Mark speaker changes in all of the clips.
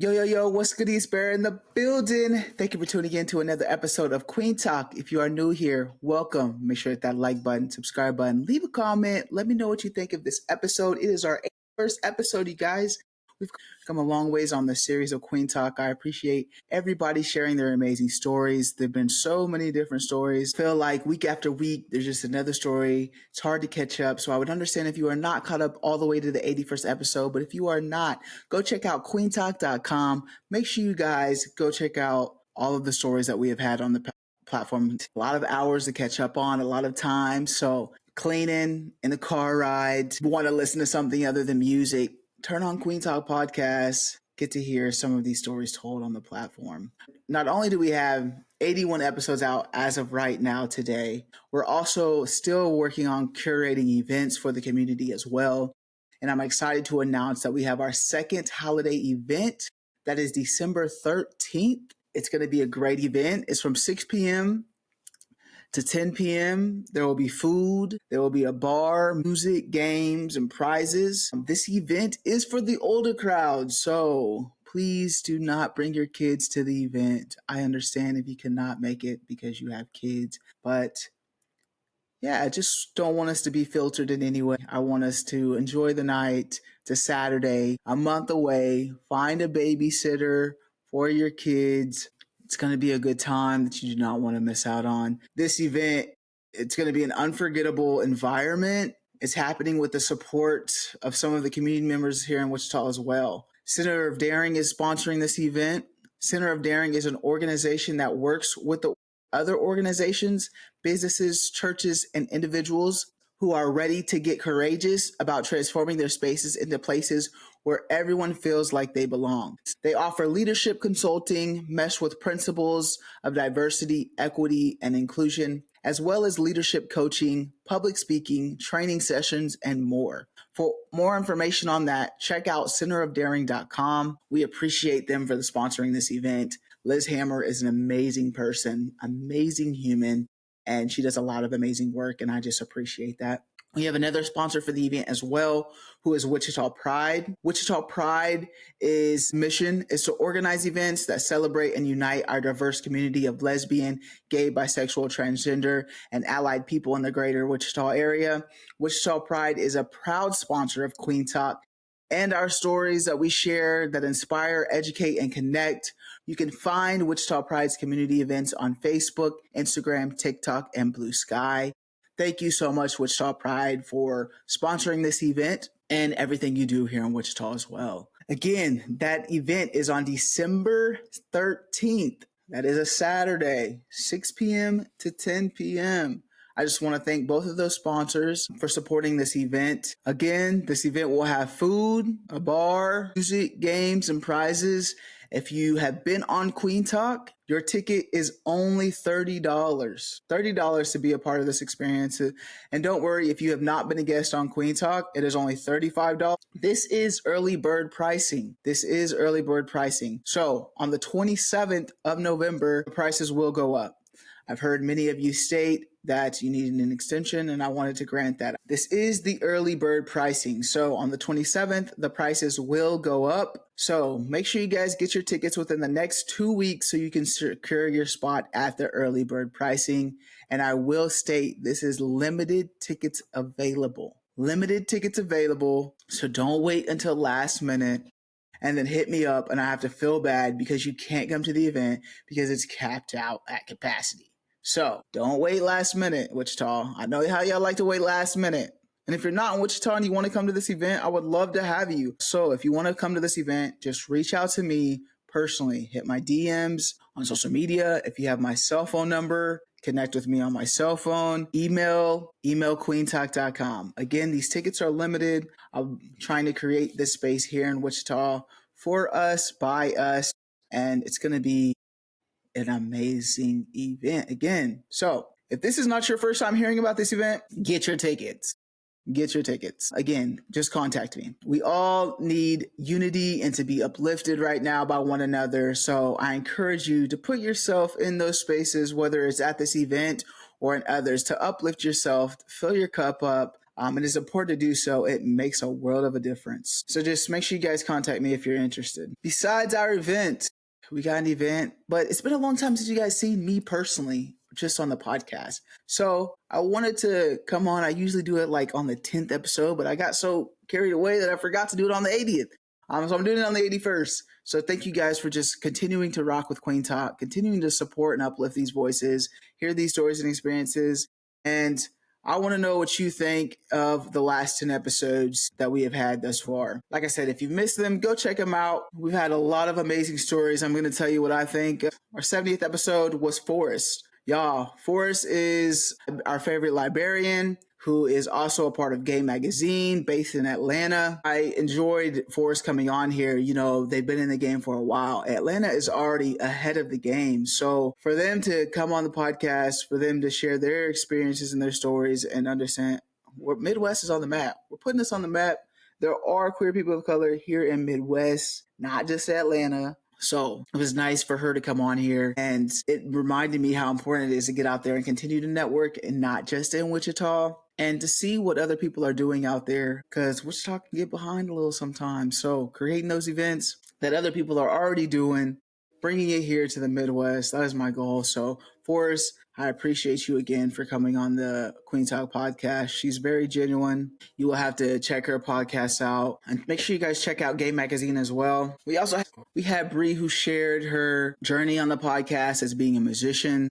Speaker 1: Yo, yo, yo, what's good? It's Bear in the building. Thank you for tuning in to another episode of Kueen Talk. If you are new here, welcome. Make sure to hit that like button, subscribe button, leave a comment. Let me know what you think of this episode. It is our first episode, you guys. We've come a long ways on the series of Kueen Talk. I appreciate everybody sharing their amazing stories. There have been so many different stories. I feel like week after week, there's just another story. It's hard to catch up. So I would understand if you are not caught up all the way to the 81st episode. But if you are not, go check out queentalk.com. Make sure you guys go check out all of the stories that we have had on the platform. A lot of hours to catch up on, a lot of time. So cleaning, in the car ride, want to listen to something other than music, turn on Kueen Talk podcast, get to hear some of these stories told on the platform. Not only do we have 81 episodes out as of right now today, we're also still working on curating events for the community as well. And I'm excited to announce that we have our second holiday event. That is December 13th. It's going to be a great event. It's from 6 p.m. to 10 p.m. There will be food, there will be a bar, music, games, and prizes. This event is for the older crowd, so please do not bring your kids to the event. I understand if you cannot make it because you have kids, but yeah, I just don't want us to be filtered in any way. I want us to enjoy the night. It's a Saturday, a month away. Find a babysitter for your kids. It's going to be a good time that you do not want to miss out on. This event, it's going to be an unforgettable environment. It's happening with the support of some of the community members here in Wichita as well. Center of Daring is sponsoring this event. Center of Daring is an organization that works with the other organizations, businesses, churches, and individuals who are ready to get courageous about transforming their spaces into places where everyone feels like they belong. They offer leadership consulting, mesh with principles of diversity, equity, and inclusion, as well as leadership coaching, public speaking, training sessions, and more. For more information on that, check out centerofdaring.com. We appreciate them for sponsoring this event. Liz Hammer is an amazing person, amazing human, and she does a lot of amazing work, and I just appreciate that. We have another sponsor for the event as well, who is Wichita Pride. Wichita Pride mission is to organize events that celebrate and unite our diverse community of lesbian, gay, bisexual, transgender, and allied people in the greater Wichita area. Wichita Pride is a proud sponsor of Kueen Talk and our stories that we share that inspire, educate, and connect. You can find Wichita Pride's community events on Facebook, Instagram, TikTok, and Blue Sky. Thank you so much, Wichita Pride, for sponsoring this event and everything you do here in Wichita as well. Again, that event is on December 13th. That is a Saturday, 6 p.m. to 10 p.m. I just want to thank both of those sponsors for supporting this event. Again, this event will have food, a bar, music, games, and prizes. If you have been on Kueen Talk, your ticket is only $30. $30 to be a part of this experience. And don't worry, if you have not been a guest on Kueen Talk, it is only $35. This is early bird pricing. So on the 27th of November, the prices will go up. I've heard many of you state that you needed an extension, and I wanted to grant that. This is the early bird pricing. So on the 27th, the prices will go up. So make sure you guys get your tickets within the next 2 weeks so you can secure your spot at the early bird pricing. And I will state this is limited tickets available. So don't wait until last minute and then hit me up and I have to feel bad because you can't come to the event because it's capped out at capacity. So don't wait last minute, Wichita. I know how y'all like to wait last minute. And if you're not in Wichita and you want to come to this event, I would love to have you. So if you want to come to this event, just reach out to me personally. Hit my DMs on social media. If you have my cell phone number, connect with me on my cell phone. Email queentalk.com. Again, these tickets are limited. I'm trying to create this space here in Wichita for us, by us, and it's going to be an amazing event again. So if this is not your first time hearing about this event, get your tickets. Again, just contact me. We all need unity and to be uplifted right now by one another. So I encourage you to put yourself in those spaces, whether it's at this event or in others, to uplift yourself, fill your cup up. And it's important to do so. It makes a world of a difference. So just make sure you guys contact me if you're interested. Besides our event, we got an event, but it's been a long time since you guys seen me personally, just on the podcast. So I wanted to come on. I usually do it like on the 10th episode, but I got so carried away that I forgot to do it on the 80th. So I'm doing it on the 81st. So thank you guys for just continuing to rock with Kueen Talk, continuing to support and uplift these voices, hear these stories and experiences. And I want to know what you think of the last 10 episodes that we have had thus far. Like I said, if you missed them, go check them out. We've had a lot of amazing stories. I'm going to tell you what I think. Our 70th episode was Forrest. Y'all, Forrest is our favorite librarian who is also a part of Gay Magazine based in Atlanta. I enjoyed Forrest coming on here. You know, they've been in the game for a while. Atlanta is already ahead of the game. So for them to come on the podcast, for them to share their experiences and their stories and understand Midwest is on the map. We're putting this on the map. There are queer people of color here in Midwest, not just Atlanta. So it was nice for her to come on here, and it reminded me how important it is to get out there and continue to network, and not just in Wichita, and to see what other people are doing out there, because Wichita can get behind a little sometimes. So creating those events that other people are already doing, bringing it here to the Midwest, that is my goal. So Forrest, I appreciate you again for coming on the Kueen Talk podcast. She's very genuine. You will have to check her podcast out, and make sure you guys check out Gay Magazine as well. We had Bree, who shared her journey on the podcast as being a musician.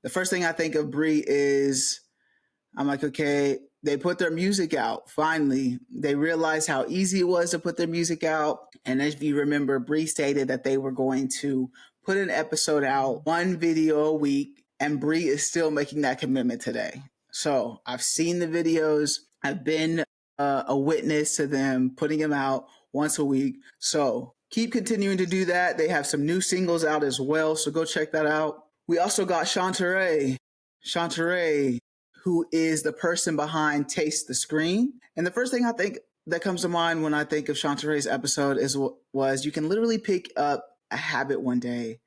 Speaker 1: The first thing I think of Bree is, I'm like, okay, they put their music out. Finally, they realized how easy it was to put their music out. And if you remember, Bree stated that they were going to put an episode out, one video a week, and Bree is still making that commitment today. So I've seen the videos. I've been a witness to them putting them out once a week. So keep continuing to do that. They have some new singles out as well, so go check that out. We also got Shantaray, who is the person behind Taste the Screen. And the first thing I think that comes to mind when I think of Shantaray's episode was you can literally pick up a habit one day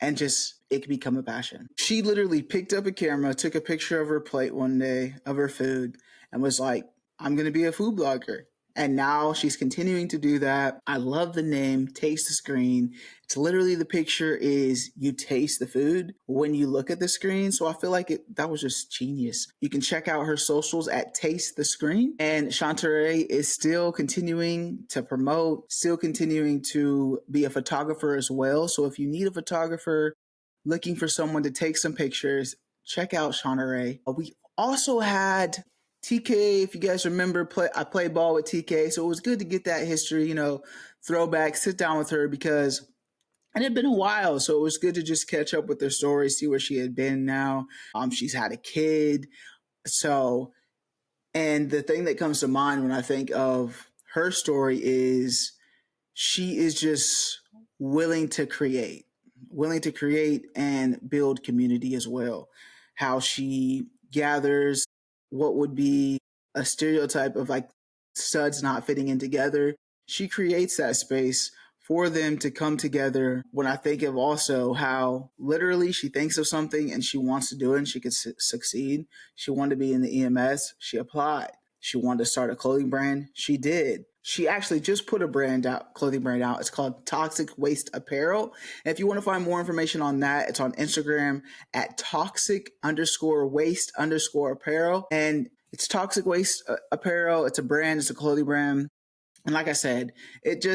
Speaker 1: and just it can become a passion. She literally picked up a camera, took a picture of her plate one day of her food, and was like, I'm going to be a food blogger. And now she's continuing to do that. I love the name, Taste the Screen. It's literally, the picture is you taste the food when you look at the screen. So I feel like that was just genius. You can check out her socials at Taste the Screen. And Shantaray is still continuing to promote, still continuing to be a photographer as well. So if you need a photographer looking for someone to take some pictures, check out Shantaray. We also had TK, if you guys remember, I played ball with TK, so it was good to get that history, throwback, sit down with her, because it had been a while, so it was good to just catch up with her story, see where she had been now. She's had a kid, and the thing that comes to mind when I think of her story is she is just willing to create and build community as well. How she gathers what would be a stereotype of like studs not fitting in together. She creates that space for them to come together. When I think of also how literally she thinks of something and she wants to do it and she could succeed. She wanted to be in the EMS. She applied. She wanted to start a clothing brand. She did. She actually just put a clothing brand out. It's called Toxic Waste Apparel. And if you want to find more information on that, it's on Instagram at toxic_waste_apparel. And it's Toxic Waste Apparel. It's a brand. It's a clothing brand. And like I said, if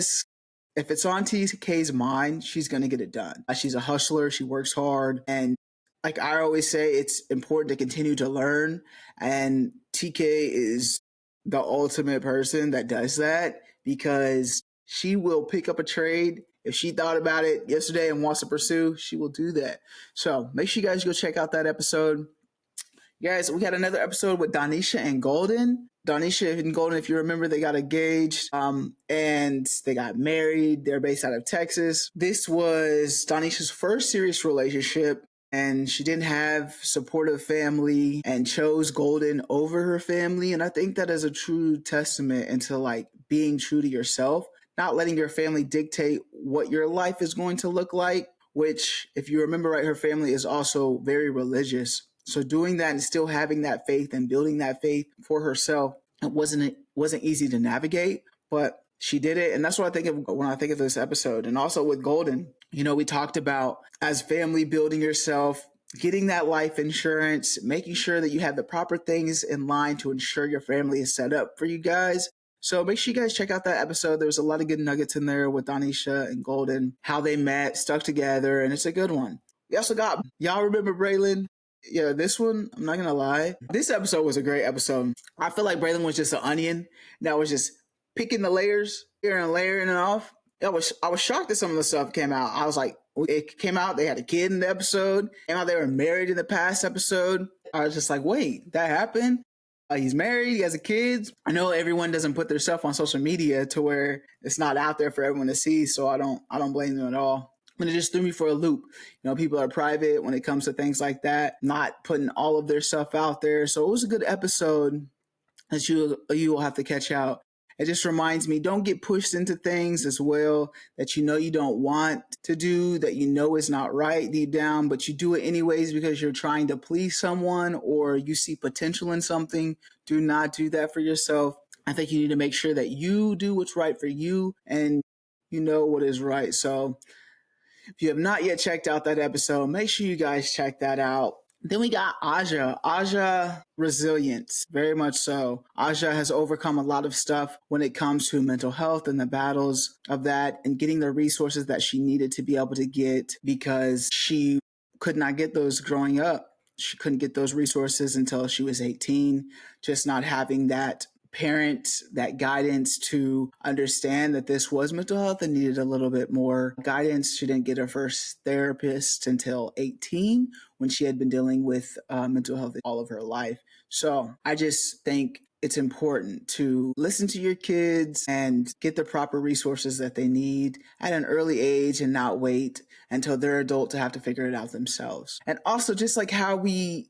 Speaker 1: it's on TK's mind, she's going to get it done. She's a hustler. She works hard. And like I always say, it's important to continue to learn. And TK is the ultimate person that does that, because she will pick up a trade. If she thought about it yesterday and wants to pursue, she will do that. So make sure you guys go check out that episode. Guys, we had another episode with Donisha and Golden. Donisha and Golden, if you remember, they got engaged and they got married. They're based out of Texas. This was Donisha's first serious relationship, and she didn't have supportive family and chose Golden over her family. And I think that is a true testament into like being true to yourself, not letting your family dictate what your life is going to look like, which, if you remember right, her family is also very religious. So doing that and still having that faith and building that faith for herself It wasn't easy to navigate, but she did it. And that's what I think of when I think of this episode. And also with Golden, we talked about as family building yourself, getting that life insurance, making sure that you have the proper things in line to ensure your family is set up for you guys. So make sure you guys check out that episode. There was a lot of good nuggets in there with Donisha and Golden, how they met, stuck together, and it's a good one. We also got, y'all remember Braylon? Yeah, this one, I'm not gonna lie. This episode was a great episode. I feel like Braylon was just an onion that was just picking the layers here and layering it off. I was shocked that some of the stuff came out. I was like, it came out, they had a kid in the episode, came out they were married in the past episode. I was just like, wait, that happened? He's married, he has a kid. I know everyone doesn't put their stuff on social media to where it's not out there for everyone to see, so I don't blame them at all. And it just threw me for a loop. People are private when it comes to things like that, not putting all of their stuff out there. So it was a good episode that you will have to catch out. It just reminds me, don't get pushed into things as well that you don't want to do, that is not right deep down, but you do it anyways because you're trying to please someone or you see potential in something. Do not do that for yourself. I think you need to make sure that you do what's right for you and you know what is right. So if you have not yet checked out that episode, make sure you guys check that out. Then we got Aja. Aja, resilience, very much so. Aja has overcome a lot of stuff when it comes to mental health and the battles of that and getting the resources that she needed to be able to get because she could not get those growing up. She couldn't get those resources until she was 18, just not having that parent, that guidance to understand that this was mental health and needed a little bit more guidance. She didn't get her first therapist until 18 when she had been dealing with mental health all of her life. So I just think it's important to listen to your kids and get the proper resources that they need at an early age and not wait until they're adult to have to figure it out themselves. And also just like how we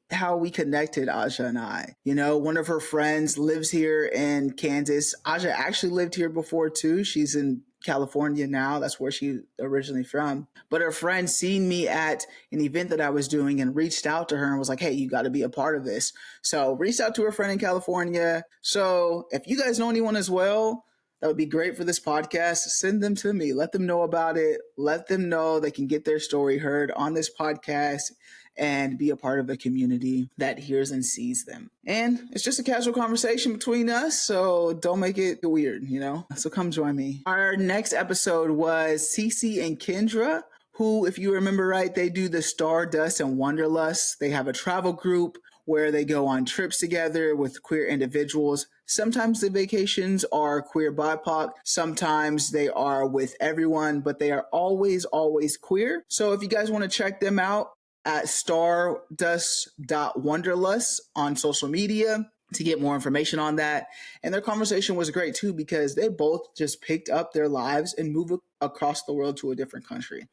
Speaker 1: connected, Aja and I. One of her friends lives here in Kansas. Aja actually lived here before too. She's in California now. That's where she originally from. But her friend seen me at an event that I was doing and reached out to her and was like, hey, you got to be a part of this. So reached out to her friend in California. So if you guys know anyone as well, that would be great for this podcast. Send them to me. Let them know about it. Let them know they can get their story heard on this podcast and be a part of a community that hears and sees them. And it's just a casual conversation between us, so don't make it weird, So come join me. Our next episode was Cece and Kendra, who, if you remember right, they do the Stardust and Wanderlust. They have a travel group where they go on trips together with queer individuals. Sometimes the vacations are queer BIPOC. Sometimes they are with everyone, but they are always, always queer. So if you guys want to check them out at stardust.wanderlust on social media to get more information on that. And their conversation was great too, because they both just picked up their lives and moved across the world to a different country.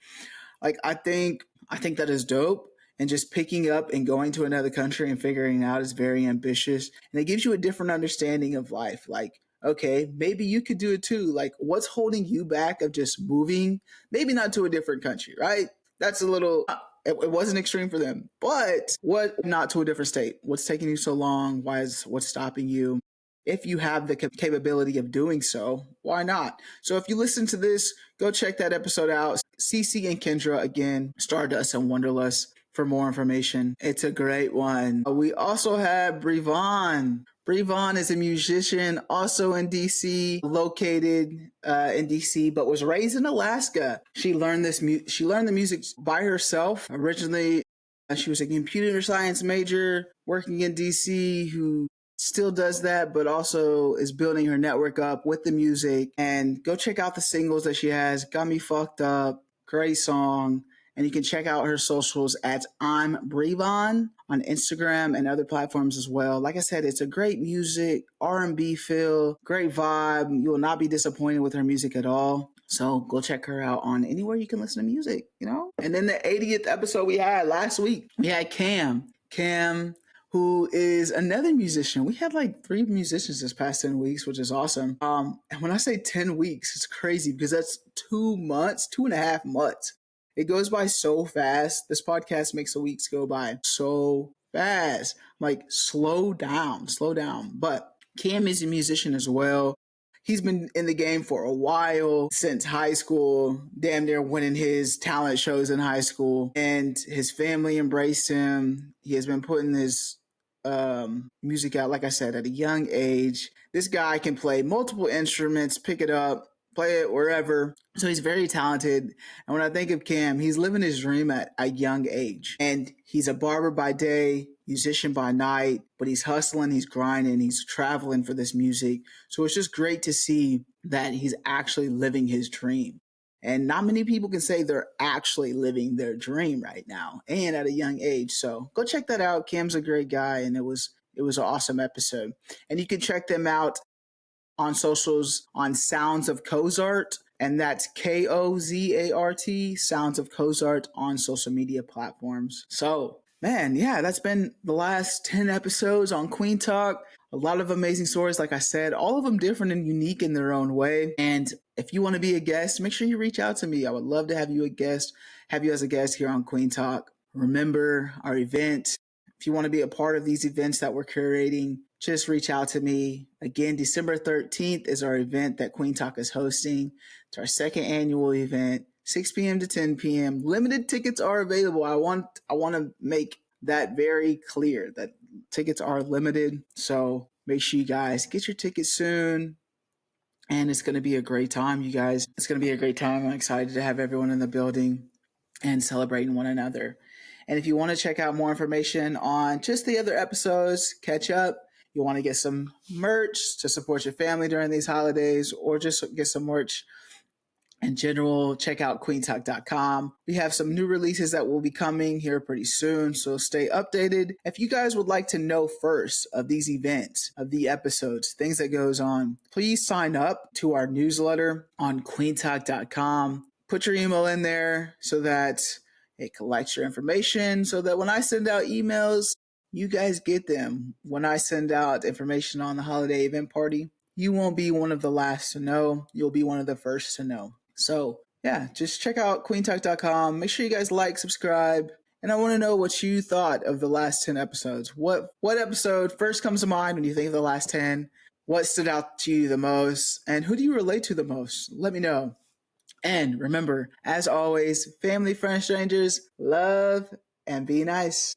Speaker 1: Like, I think that is dope. And just picking up and going to another country and figuring it out is very ambitious. And it gives you a different understanding of life. Like, okay, maybe you could do it too. Like, what's holding you back of just moving? Maybe not to a different country, right? That's a little, it wasn't extreme for them. But what not to a different state? What's taking you so long? What's stopping you? If you have the capability of doing so, why not? So if you listen to this, go check that episode out. Cece and Kendra, again, Stardust and Wanderlust. For more information. It's a great one. We also have Brevon. Brevon is a musician, also in DC, located in DC, but was raised in Alaska. She learned the music by herself. Originally, she was a computer science major working in DC who still does that, but also is building her network up with the music. And go check out the singles that she has. Got Me Fucked Up, great song. And you can check out her socials at I'm Brevon on Instagram and other platforms as well. Like I said, it's a great music, R&B feel, great vibe. You will not be disappointed with her music at all. So go check her out on anywhere you can listen to music, And then the 80th episode we had last week, we had Cam. Cam, who is another musician. We had like 3 musicians this past 10 weeks, which is awesome. And when I say 10 weeks, it's crazy because that's 2 months, 2.5 months. It goes by so fast. This podcast makes the weeks go by so fast. Like, slow down. But Cam is a musician as well. He's been in the game for a while, since high school, damn near winning his talent shows in high school. And his family embraced him. He has been putting his music out, like I said, at a young age. This guy can play multiple instruments, pick it up, play it wherever. So he's very talented. And when I think of Cam, he's living his dream at a young age. And he's a barber by day, musician by night, but he's hustling, he's grinding, he's traveling for this music. So it's just great to see that he's actually living his dream. And not many people can say they're actually living their dream right now and at a young age. So go check that out. Cam's a great guy, and it was an awesome episode. And you can check them out on socials on Sounds of Cozart, and that's Kozart, Sounds of Cozart on social media platforms. So, man, yeah, that's been the last 10 episodes on Kueen Talk. A lot of amazing stories, like I said, all of them different and unique in their own way. And if you want to be a guest, make sure you reach out to me. I would love to have you as a guest here on Kueen Talk. Remember our event. If you want to be a part of these events that we're curating, just reach out to me. Again, December 13th is our event that Kueen Talk is hosting. It's our second annual event, 6 p.m. to 10 p.m. Limited tickets are available. I want to make that very clear that tickets are limited. So make sure you guys get your tickets soon. And it's going to be a great time, you guys. It's going to be a great time. I'm excited to have everyone in the building and celebrating one another. And if you want to check out more information on just the other episodes, catch up, you want to get some merch to support your family during these holidays, or just get some merch in general, check out kueentalk.com. We have some new releases that will be coming here pretty soon, so stay updated. If you guys would like to know first of these events, of the episodes, things that goes on, please sign up to our newsletter on kueentalk.com. Put your email in there so that it collects your information, so that when I send out emails, you guys get them. When I send out information on the holiday event party, you won't be one of the last to know. You'll be one of the first to know. So yeah, just check out kueentalk.com. Make sure you guys like, subscribe. And I want to know what you thought of the last 10 episodes. What episode first comes to mind when you think of the last 10? What stood out to you the most? And who do you relate to the most? Let me know. And remember, as always, family, friends, strangers, love, and be nice.